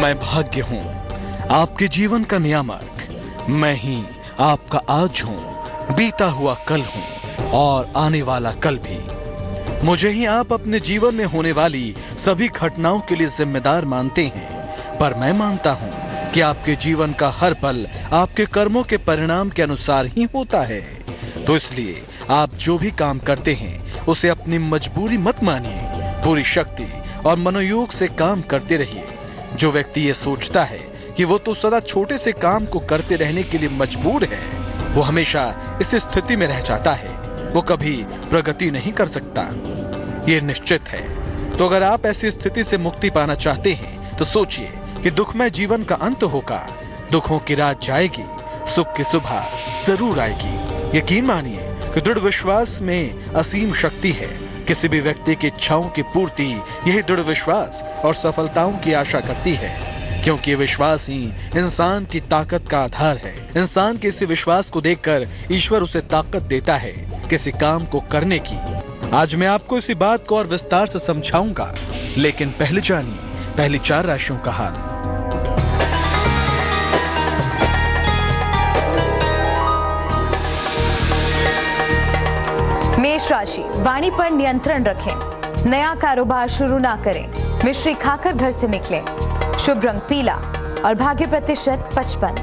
मैं भाग्य हूँ, आपके जीवन का नियामक। मैं ही आपका आज हूँ, बीता हुआ कल हूँ और आने वाला कल भी। मुझे ही आप अपने जीवन में होने वाली सभी घटनाओं के लिए जिम्मेदार मानते हैं, पर मैं मानता हूँ कि आपके जीवन का हर पल आपके कर्मों के परिणाम के अनुसार ही होता है। तो इसलिए आप जो भी काम करते हैं उसे अपनी मजबूरी मत मानिए, पूरी शक्ति और मनोयोग से काम करते रहिए। जो व्यक्ति ये सोचता है कि वो तो सदा छोटे से काम को करते रहने के लिए मजबूर है, वो हमेशा इस स्थिति में रह जाता है, वो कभी प्रगति नहीं कर सकता, ये निश्चित है। तो अगर आप ऐसी स्थिति से मुक्ति पाना चाहते हैं तो सोचिए कि दुखमय जीवन का अंत होगा, दुखों की रात जाएगी, सुख की सुबह जरूर आएगी। यकीन मानिए कि दृढ़ विश्वास में असीम शक्ति है। किसी भी व्यक्ति की इच्छाओं की पूर्ति यही दृढ़ विश्वास और सफलताओं की आशा करती है, क्योंकि विश्वास ही इंसान की ताकत का आधार है। इंसान के इसी विश्वास को देखकर ईश्वर उसे ताकत देता है किसी काम को करने की। आज मैं आपको इसी बात को और विस्तार से समझाऊंगा, लेकिन पहले जानिए पहली 4 राशियों का हाल। मेष राशि, वाणी पर नियंत्रण रखें, नया कारोबार शुरू ना करें, मिश्री खाकर घर से निकलें, शुभ रंग पीला और भाग्य प्रतिशत 55।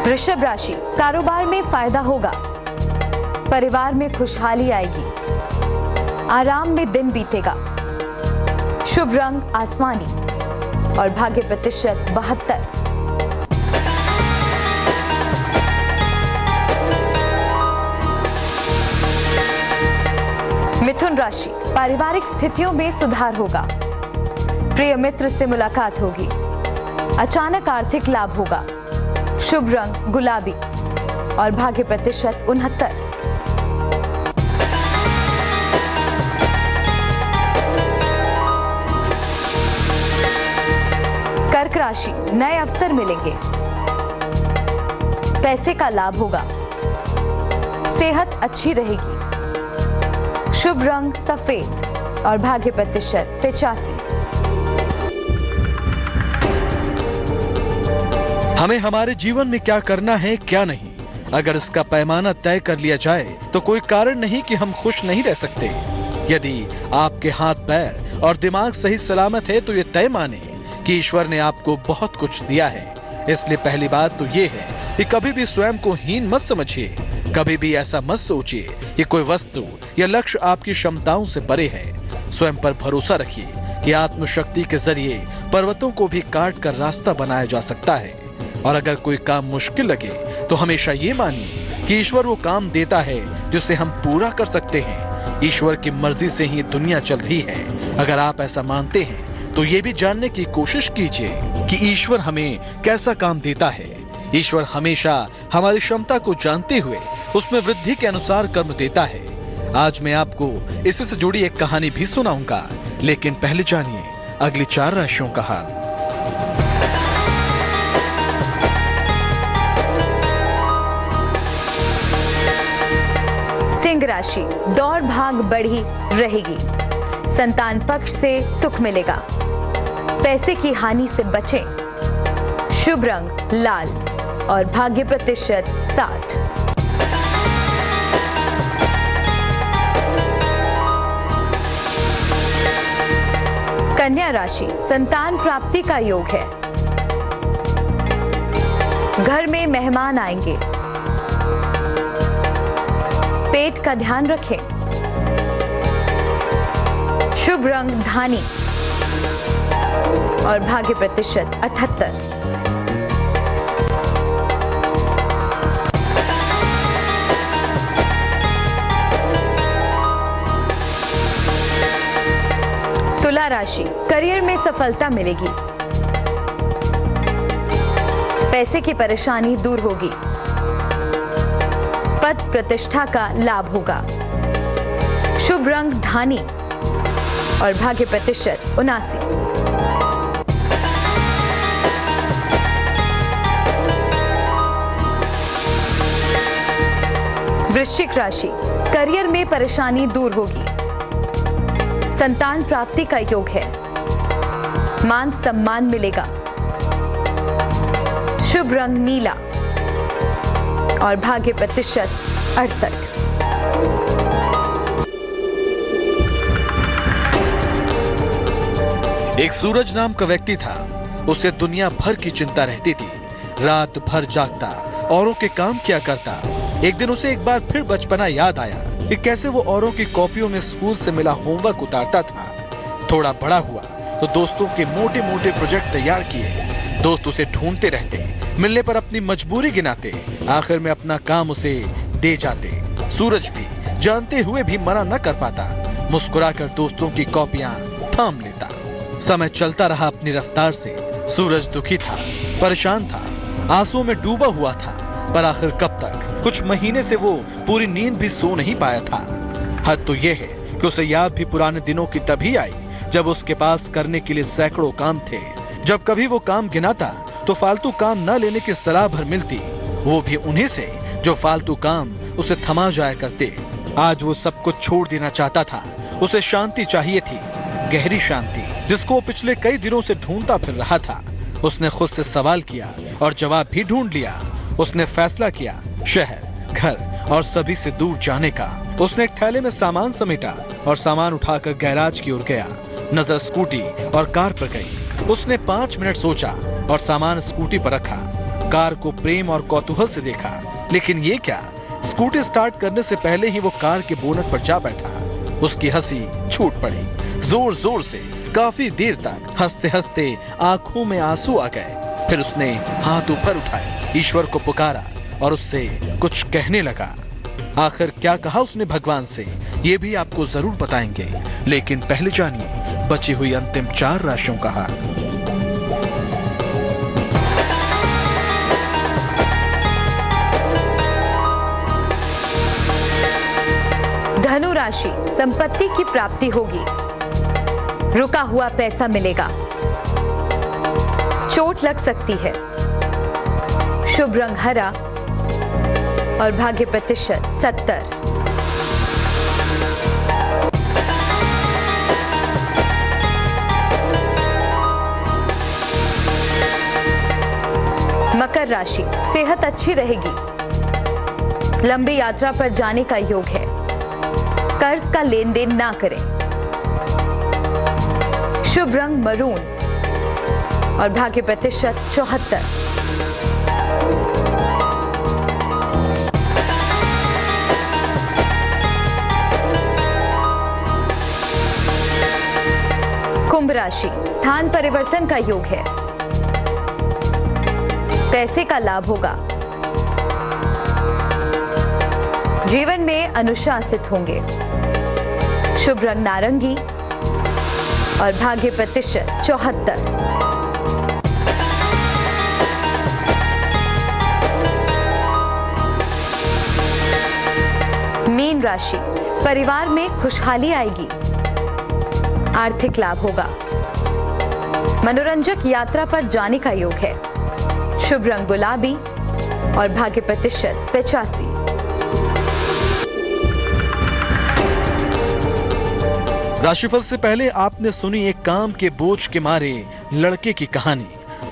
वृषभ राशि, कारोबार में फायदा होगा, परिवार में खुशहाली आएगी, आराम में दिन बीतेगा, शुभ रंग आसमानी और भाग्य प्रतिशत 72। मिथुन राशि, पारिवारिक स्थितियों में सुधार होगा, प्रिय मित्र से मुलाकात होगी, अचानक आर्थिक लाभ होगा, शुभ रंग गुलाबी और भाग्य प्रतिशत 69। कर्क राशि, नए अवसर मिलेंगे, पैसे का लाभ होगा, सेहत अच्छी रहेगी, शुभ रंग सफेद और भाग्य प्रतिशत 85। हमें हमारे जीवन में क्या करना है क्या नहीं, अगर इसका पैमाना तय कर लिया जाए तो कोई कारण नहीं कि हम खुश नहीं रह सकते। यदि आपके हाथ पैर और दिमाग सही सलामत है तो ये तय माने कि ईश्वर ने आपको बहुत कुछ दिया है। इसलिए पहली बात तो ये है कि कभी भी स्वयं को हीन मत समझिए, कभी भी ऐसा मत सोचिए कि कोई वस्तु या लक्ष्य आपकी क्षमताओं से परे है। स्वयं पर भरोसा रखिए कि आत्मशक्ति के जरिए पर्वतों को भी काट कर रास्ता बनाया जा सकता है। और अगर कोई काम मुश्किल लगे तो हमेशा ये मानिए कि ईश्वर वो काम देता है जिसे हम पूरा कर सकते हैं। ईश्वर की मर्जी से ही दुनिया चल रही है। अगर आप ऐसा मानते हैं तो ये भी जानने की कोशिश कीजिए कि ईश्वर हमें कैसा काम देता है। ईश्वर हमेशा हमारी क्षमता को जानते हुए उसमें वृद्धि के अनुसार कर्म देता है। आज मैं आपको इसी से जुड़ी एक कहानी भी सुनाऊंगा, लेकिन पहले जानिए अगली 4 राशियों का हाल। सिंह राशि, दौड़ भाग बढ़ी रहेगी, संतान पक्ष से सुख मिलेगा, पैसे की हानि से बचें, शुभ रंग लाल और भाग्य प्रतिशत 60। कन्या राशि, संतान प्राप्ति का योग है, घर में मेहमान आएंगे, पेट का ध्यान रखें, शुभ रंग धानी और भाग्य प्रतिशत 78। तुला राशि, करियर में सफलता मिलेगी, पैसे की परेशानी दूर होगी, पद प्रतिष्ठा का लाभ होगा, शुभ रंग धानी और भाग्य प्रतिशत 79। वृश्चिक राशि, करियर में परेशानी दूर होगी। संतान प्राप्ति का योग है। मान सम्मान मिलेगा। शुभ रंग नीला और भाग्य प्रतिशत 68। एक सूरज नाम का व्यक्ति था। उसे दुनिया भर की चिंता रहती थी। रात भर जागता, औरों के काम किया करता। एक दिन उसे एक बार फिर बचपना याद आया कि कैसे वो औरों की कॉपियों में स्कूल से मिला होमवर्क उतारता था। थोड़ा बड़ा हुआ तो दोस्तों के मोटे मोटे प्रोजेक्ट तैयार किए। दोस्त उसे ढूंढते रहते, मिलने पर अपनी मजबूरी गिनाते, आखिर में अपना काम उसे दे जाते। सूरज भी जानते हुए भी मना न कर पाता, मुस्कुराकर दोस्तों की कॉपियां थाम लेता। समय चलता रहा अपनी रफ्तार से। सूरज दुखी था, परेशान था, आंसुओं में डूबा हुआ था। पर आखिर कब तक? कुछ महीने से वो पूरी नींद भी सो नहीं पाया था। हद तो ये है कि उसे याद भी पुराने दिनों की तभी आई जब उसके पास करने के लिए सैकड़ों काम थे। जब कभी वो काम गिनाता तो फालतू काम न लेने की सलाह भर मिलती, वो भी उन्हीं से जो फालतू काम उसे थमा जाया करते। आज वो सब कुछ छोड़ देना चाहता था। उसे शांति चाहिए थी, गहरी शांति, जिसको वो पिछले कई दिनों से ढूंढता फिर रहा था। उसने खुद से सवाल किया और जवाब भी ढूंढ लिया। उसने फैसला किया शहर, घर और सभी से दूर जाने का। उसने एक थैले में सामान समेटा और सामान उठाकर गैराज की ओर गया। नजर स्कूटी और कार पर गई। उसने 5 मिनट सोचा और सामान स्कूटी पर रखा। कार को प्रेम और कौतूहल से देखा, लेकिन ये क्या, स्कूटी स्टार्ट करने से पहले ही वो कार के बोनट पर जा बैठा। उसकी हंसी छूट पड़ी। जोर जोर से काफी देर तक हंसते हंसते आंखों में आंसू आ गए। फिर उसने हाथ ऊपर उठाए, ईश्वर को पुकारा और उससे कुछ कहने लगा। आखिर क्या कहा उसने भगवान से, ये भी आपको जरूर बताएंगे, लेकिन पहले जानिए बची हुई अंतिम 4 राशियों का हाल। धनु राशि, संपत्ति की प्राप्ति होगी। रुका हुआ पैसा मिलेगा। चोट लग सकती है। शुभ रंग हरा और भाग्य प्रतिशत 70। मकर राशि, सेहत अच्छी रहेगी। लंबी यात्रा पर जाने का योग है। कर्ज का लेन देन ना करें। शुभ रंग मरून और भाग्य प्रतिशत 74। कुंभ राशि, स्थान परिवर्तन का योग है। पैसे का लाभ होगा। जीवन में अनुशासित होंगे। शुभ रंग नारंगी और भाग्य प्रतिशत 74। मीन राशि, परिवार में खुशहाली आएगी। आर्थिक लाभ होगा। मनोरंजक यात्रा पर जाने का योग है। शुभ रंग गुलाबी और भाग्य प्रतिशत 85। राशिफल से पहले आपने सुनी एक काम के बोझ के मारे लड़के की कहानी,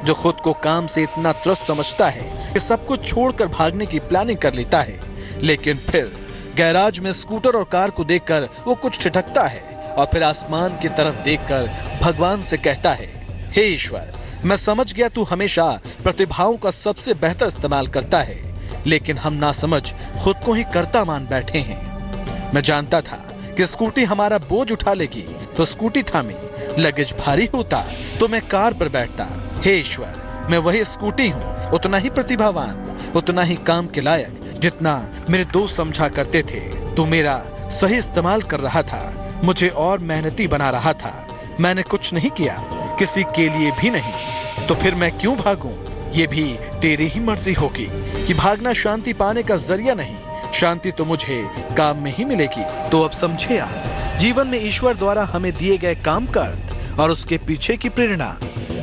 जो खुद को काम से इतना त्रस्त समझता है कि सब कुछ छोड़कर भागने की प्लानिंग कर लेता है, लेकिन फिर गैराज में स्कूटर और कार को देखकर वो कुछ ठिठकता है और फिर आसमान की तरफ देखकर भगवान से कहता है, हे ईश्वर, मैं समझ गया तू हमेशा प्रतिभाओं का सबसे बेहतर इस्तेमाल करता है, लेकिन हम नासमझ खुद को ही कर्ता मान बैठे हैं। मैं जानता था कि स्कूटी हमारा बोझ उठा लेगी तो स्कूटी थामी, लगेज भारी होता तो मैं कार पर बैठता। हे ईश्वर, मैं वही स्कूटी हूँ, उतना ही प्रतिभावान, उतना ही काम के लायक जितना मेरे दोस्त समझा करते थे। तू मेरा सही इस्तेमाल कर रहा था, मुझे और मेहनती बना रहा था। मैंने कुछ नहीं किया, किसी के लिए भी नहीं, तो फिर मैं क्यों भागूं? ये भी तेरी ही मर्जी होगी कि भागना शांति पाने का जरिया नहीं, शांति तो मुझे काम में ही मिलेगी। तो अब समझे आप, जीवन में ईश्वर द्वारा हमें दिए गए काम का अर्थ और उसके पीछे की प्रेरणा।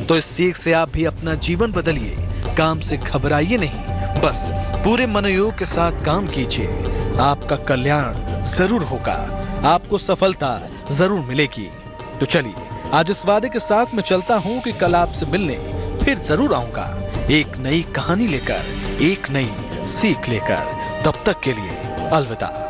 तो इस सीख से आप भी अपना जीवन बदलिए, काम से घबराइए नहीं, बस पूरे मनोयोग के साथ काम कीजिए। आपका कल्याण जरूर होगा, आपको सफलता जरूर मिलेगी। तो चलिए आज इस वादे के साथ मैं चलता हूँ कि कल आपसे मिलने फिर जरूर आऊंगा, एक नई कहानी लेकर, एक नई सीख लेकर। तब तक के लिए अलविदा।